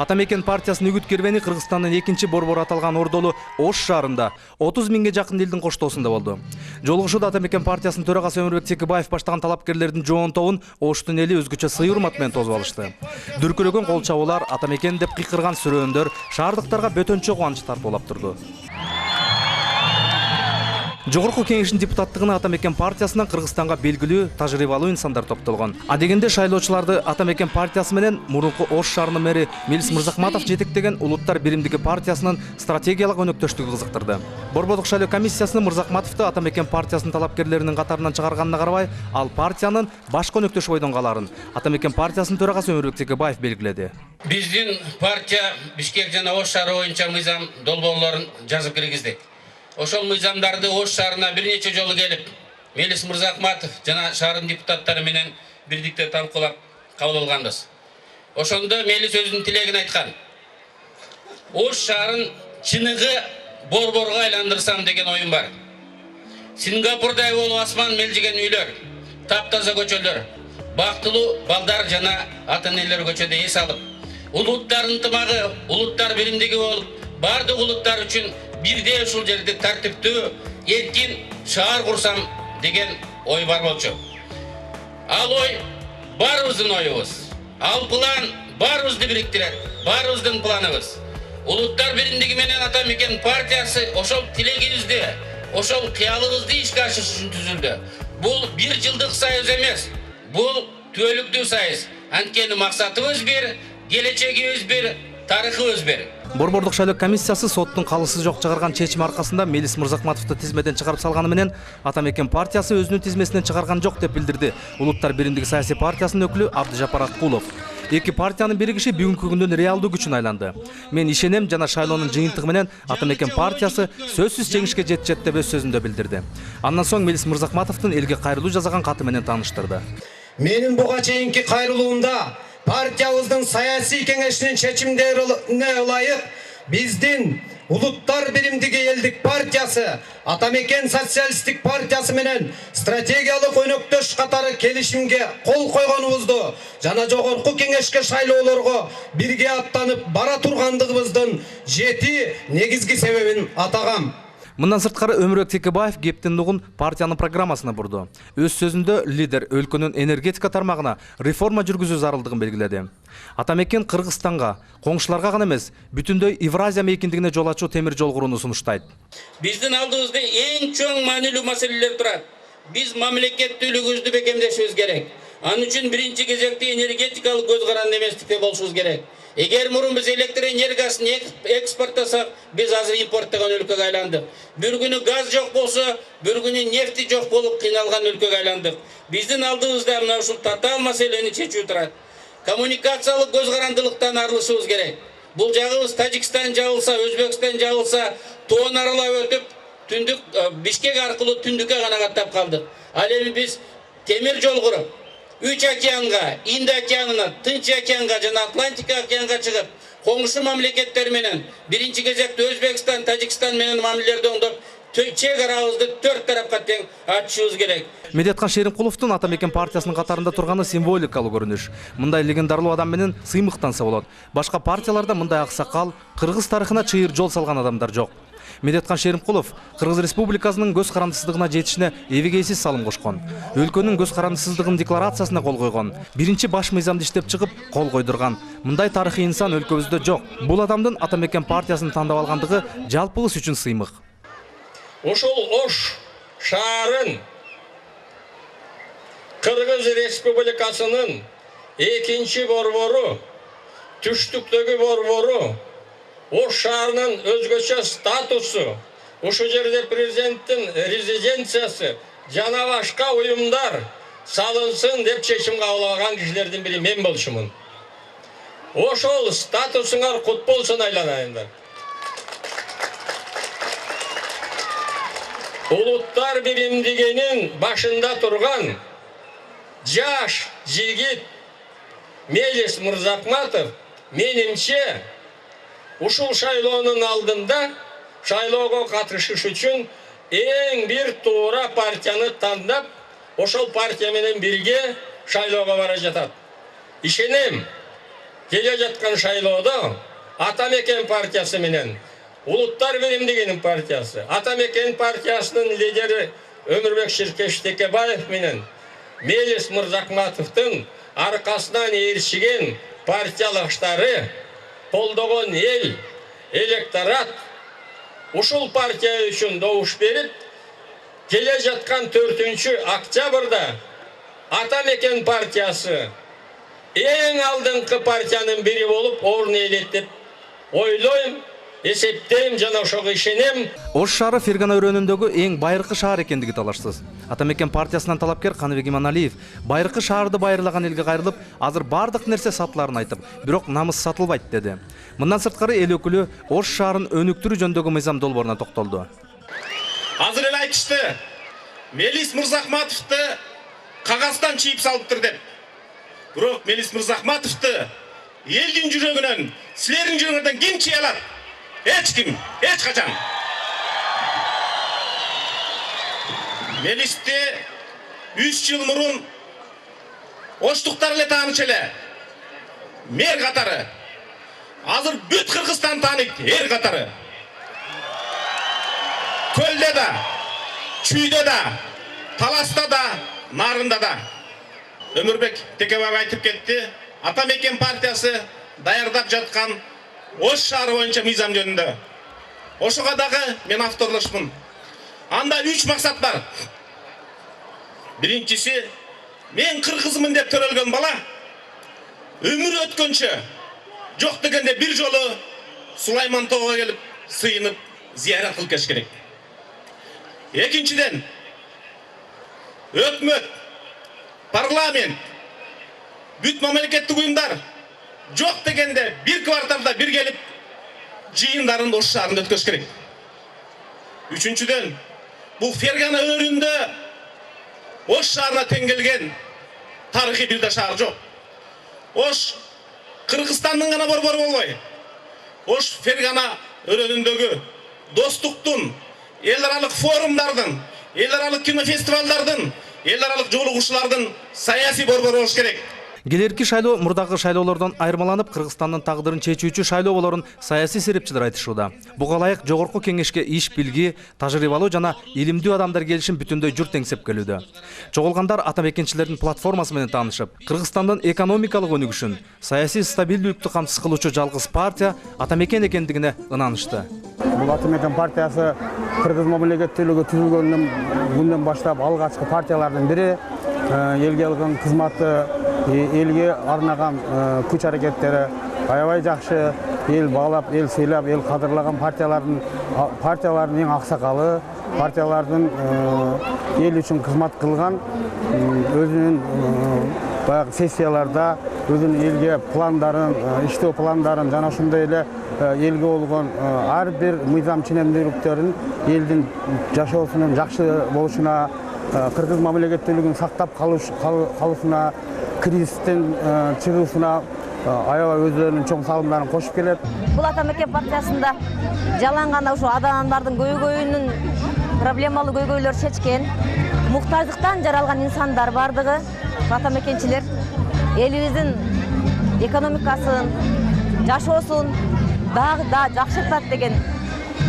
Атамекен партиясынын үгүт кербени Кыргызстандын экинчи борбору аталган Ордолу Ош шаарында 30 миңге жакын элдин коштоосунда болду. Жолугушууда Атамекен партиясынын төрагасы Өмүрбек Текебаев баштаган талапкерлердин жоон тобун Оштун эли өзгөчө сый урмат менен тосуп алышты. Дүркүрөгөн кол чабуулар, Атамекен деп кыйкырган сүрөөндөр шаардыктарга бөтөнчө кубанч тартуулап турду. Жогорку кеңештин депутаттыгына Атамекен партиясынан Кыргызстанга белгилүү тажрыйбалуу инсандар топтолгон. Адегенде шайлоочуларды Атамекен партиясы менен мурунку Ош шаарынын мэри Мелис Мырзахматов жетектеген Улуттар биримдиги партиясынын стратегиялык өнөктөштүгү кызыктырды. Борбордук шайлоо комиссиясынын Мырзахматовду Атамекен партиясынын талапкерлеринин катарынан чыгарганына карабай, ал партиянын башка өнөктөш бойдон каларын Атамекен партиясынын төрагасы Өмүрбек Текебаев белгиледи. Биздин партия Бишкек жана Ош шаары боюнча мыйзам долбоорлорун жазып киргизди. Ошол мыйзамдарды Ош шаарына бир нече жолу келип, Мелис Мырзахматов жана шаардын депутаттары менен бирдикте талкуулап кабыл алганбыз. Ошондо Мелис өзүнүн тилегин айткан. Ош шаарын чыныгы борборго айландырсам деген оюм бар. Сингапурдай болуп асман мелжиген үйлөр, таптаза көчөлөр, бактылуу балдар жана ата-энелер көчөдө эс алып, улуттар ынтымагы, улуттар биримдиги болуп, бардык улуттар үчүн бирдей ушул жерде тартиптүү, эркин шаар курсам деген ой бар болчу. Ал ой баарыбыздын оюбуз. Ал план баарыбызды бириктирет, баарыбыздын планыбыз. Улуттар биримдиги менен Атамекен партиясы ошол тилегибизди, ошол кыялыбызды ишке ашырыш үчүн түзүлдү. Бул бир жылдык союз эмес, бул түбөлүктүү союз. Анткени максатыбыз бир, келечегибиз бир, тарыхыбыз бир. Борбордук шайлоо комиссиясы соттун калысы жок чыгарган чечим аркасында Мелис Мырзахматовду тизмеден чыгарып салганы менен Атамекен партиясы өзүнүн тизмесинен чыгарган жок деп билдирди Улуттар биримдиги саясий партиясынын өкүлү Абдыжапар Акулов. Эки партиянын биригиши бүгүнкү күндүн реалдуу күчүн айланды. Мен ишенем жана шайлоонун жыйынтыгы менен Атамекен партиясы сөзсүз жеңишке жетишет деп өз сөзүндө билдирди. Андан соң Мелис Мырзахматовдун элге кайрылуу жазган каты менен тааныштырды. Менин буга чейинки кайрылуумда партиябыздын саясий кеңешинин чечимдерине ылайык биздин Улуттар биримдиги элдик партиясы Атамекен социалисттик партиясы менен стратегиялык өнөктөш катары келишимге кол койгонубузду жана жогорку кеңешке шайлоолорго бирге аттанып бара тургандыгыбыздын жети негизги себебин атагам. Мындан сырткары Өмүрбек Текебаев кептин угун партиянын программасына бурду. Өз сөзүндө лидер өлкөнүн энергетика тармагына реформа жүргүзүү зарылдыгын белгиледи. Атамекен Кыргызстанга, коңшуларга гана эмес, бүтүндөй Евразия мейкиндигине жол ачуу темир жол курууну сунуштайт. Биздин алдыбызда эң чоң маанилүү маселелер турат. Биз мамлекеттүүлүгүбүздү бекемдешибиз керек. Анын үчүн биринчи кезекте энергетикалык көз каранды эместикте болушубуз керек. Эгер мурун биз электр энергиясын экспорттасак, биз азыр импорттогон өлкөгө айландык. Бир күнү газ жок болсо, бир күнү нефти жок болуп кыйналган өлкөгө айландык. Биздин алдыбызда мына ушул татаал маселени чечүү турат. Коммуникациялык көз карандылыктан арылышыбыз керек. Бул жагыбыз Тажикстан жабылса, Өзбекстан жабылса, тоон аралап өтүп, түндүк Бишкек аркылуу түндүккө гана каттап калдык. Ал эми биз темир жол куруп, Үч океанга, Инд океанына, Тынч океанга жана Атлантика океанга чыгып, коңшу мамлекеттер менен биринчи кезекте Өзбекстан, Тажикстан менен мамилелерди оңдоп, чек арабызды төрт тарапка тең ачышыбыз керек. Медеткан Шеримкуловдун Атамекен партиясынын катарында турганы символикалык көрүнүш. Мындай легендарлуу адам менен сыймыктанса болот. Башка партияларда мындай аксакал, кыргыз тарыхына чыйыр жол салган адамдар жок. Медеткан Шеримкулов Кыргыз Республикасынын көз карандысыздыгына жетишине эбегейсиз салым кошкон. Өлкөнүн көз карандысыздыгын декларациясына кол койгон. Биринчи баш мыйзамды иштеп чыгып, кол койдурган. Мындай тарыхый инсан өлкөбүздө жок. Бул адамдын Атамекен партиясын тандап алгандыгы жалпыбыз үчүн сыймык. Ошол Ош шаарын Кыргыз Республикасынын экинчи борбору, түштүктөгү борбору, Ош шаарынын өзгөчө статусу, ушул жерде президенттин резиденциясы жана башка уюмдар салынсын деп чечим кабыл алган кишилердин бири мен болушумун. Ошол статусуңар кут болсун айланайындар. Улуттар биримдигинин башында турган жаш жигит Мелис Мырзахматов менимче ушул шайлоонун алдында шайлоого катышыш үчүн эң бир туура партияны тандап, ошол партия менен бирге шайлоого бара жатат. Ишенем, келе жатқан шайлоодо Атамекен партиясы менен Улуттар биримдигинин партиясы, Атамекен партиясынын лидери Өмүрбек Ширкеш Текебаев менен Мелис Мырзакматовдун аркасынан ээрчиген партиялаштары, колдогон эл, электорат ушул партия үчүн добуш берип, келе жаткан 4-октябрда Атамекен партиясы эң алдыңкы партиянын бири болуп орун ээлейт деп ойлойм, эсептейм жана ошого ишенем. Ош шаары Фергана өрөөнүндөгү эң байыркы шаар экендиги талашсыз. Атамекен партиясынан талапкер Каныбек Иманалиев байыркы шаарды байырлаган элге кайрылып, азыр бардык нерсе сатыларын айтып, бирок намыс сатылбайт деди. Мындан сырткары эл өкүлү Ош шаарын өнүктүрүү жөнүндөгү мыйзам долборуна токтолду. Азыр эле айтышты, Мелис Мырзакматовду кагаздан чийип салыптыр деп. Бирок Мелис Мырзакматовду элдин жүрөгүнөн, силердин жүрөгүңөрдөн ким чийе алат? Эч ким, эч качан. Мелисти 3 жыл мурун оштуктар эле тааныч эле. Мэр катары. Азыр бүт Кыргызстан тааныйт, эр катары. Көлдө да, Чүйдө да, Таласта да, Нарында да. Өмүрбек Текебаев айтып кетти, Атамекен партиясы даярдап жаткан Ош шаары боюнча мыйзам жөнүндө. Ошого дагы мен авторлошмун. Анда 3 максат бар. Биринчиси, мен кыргызмын деп төрөлгөн бала өмүрү өткөнчө жок дегенде бир жолу Сулайман тоого келип, сыйынып, зиярат кылып кеш керек. Экинчиден, өкмөт, парламент, бүт мамлекеттик уюмдар жок дегенде бир кварталда бир келип, жыйындарын Ош шаарында өткөзүш керек. Үчүнчүдөн, бул Фергана өңүрүндө Ош шаарына тең келген тарыхый бир да шаар жок. Ош Кыргызстандын гана борбору болбой, Ош Фергана өрөөнүндөгү достуктун, эл аралык форумдардын, эл аралык кинофестивалдардын, эл аралык жолугушуулардын саясий борбору болуш керек. Келерки шайлоо мурдагы шайлоолордон айырмаланып, Кыргызстандын тагдырын чечүүчү шайлоо болорун саясий серепчилер айтышууда. Буга ылайык жогорку кеңешке иш билги, тажрыйбалуу жана илимдүү адамдар келишин бүтүндөй журт эңсеп келүүдө. Чогулгандар атамекенчилердин платформасы менен таанышып, Кыргызстандын экономикалык өнүгүшүн, саясий стабилдүүлүктү камсыз кылуучу жалгыз партия Атамекен экендигине ынанышты. Бул Атамекен партиясы кыргыз мамлекеттүүлүгү түзүлгөндөн баштап алгачкы партиялардын бири. Элге алган кызматы, элге арнаган күч аракеттери аябай жакшы. Эл баалап, эл сыйлап, эл кадырлаган партиялардын эң аксакалы, партиялардын эл үчүн кызмат кылган, өзүнүн баягы сессияларда өзүнүн элге пландарын, иштөө пландарын жана ошондой эле элге болгон ар бир мыйзам ченемдүүлүктөрүн элдин жашоосунун жакшы болушуна, кыргыз мамлекеттүүлүгүн сактап калуусуна, кризистен чыгуусуна аябай өздөрүнүн чоң салымдарын кошуп келет. Бул Атамекен партиясында жалаң гана ушу адамдардын көйгөйүнүн проблемалуу көйгөйлөр чечкен, муктаждыктан жаралган инсандар бардыгы, атамекенчилер элибиздин экономикасын, жашоосун дагы да жакшыртат деген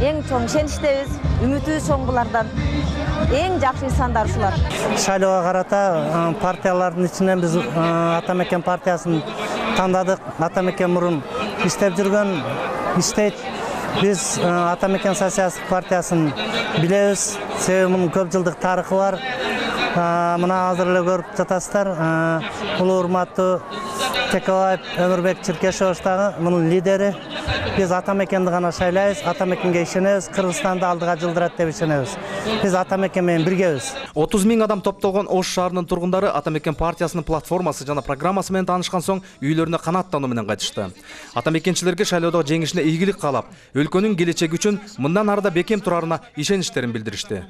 эң чоң ишеничтебиз, үмүтүбүз чоң булардан. Эң жакшы инсандар ушулар. Шайлоого карата партиялардын ичинен биз Атамекен партиясын тандадык. Атамекен мурун иштеп жүргөн, иштейт. Биз Атамекен социалисттик партиясын билебиз. Себеби мунун көп жылдык тарыхы бар. Мына азыр эле көрүп жатасыздар. Улуу урматтуу Текебаев Өмүрбек Чиркешович дагы мунун лидери. Biz Atameken'de gana şaylayız, Atameken'e işenemiz, Kırgızistan'da aldığa жылдырат деп işenemiz. Biz Atameкен менен биргебиз. 30 000 адам топтолгон Ош шаарынын тургундары Атамекен партиясынын платформасы жана программасы менен таанышкан соң үйлөрүнө канааттануу менен кайтышты. Атамекенчилерге шайлоодо жеңишине ийгилик каалап, өлкөнүн келечеги үчүн мындан арыда бекем турарына ишеничтерин билдиришти.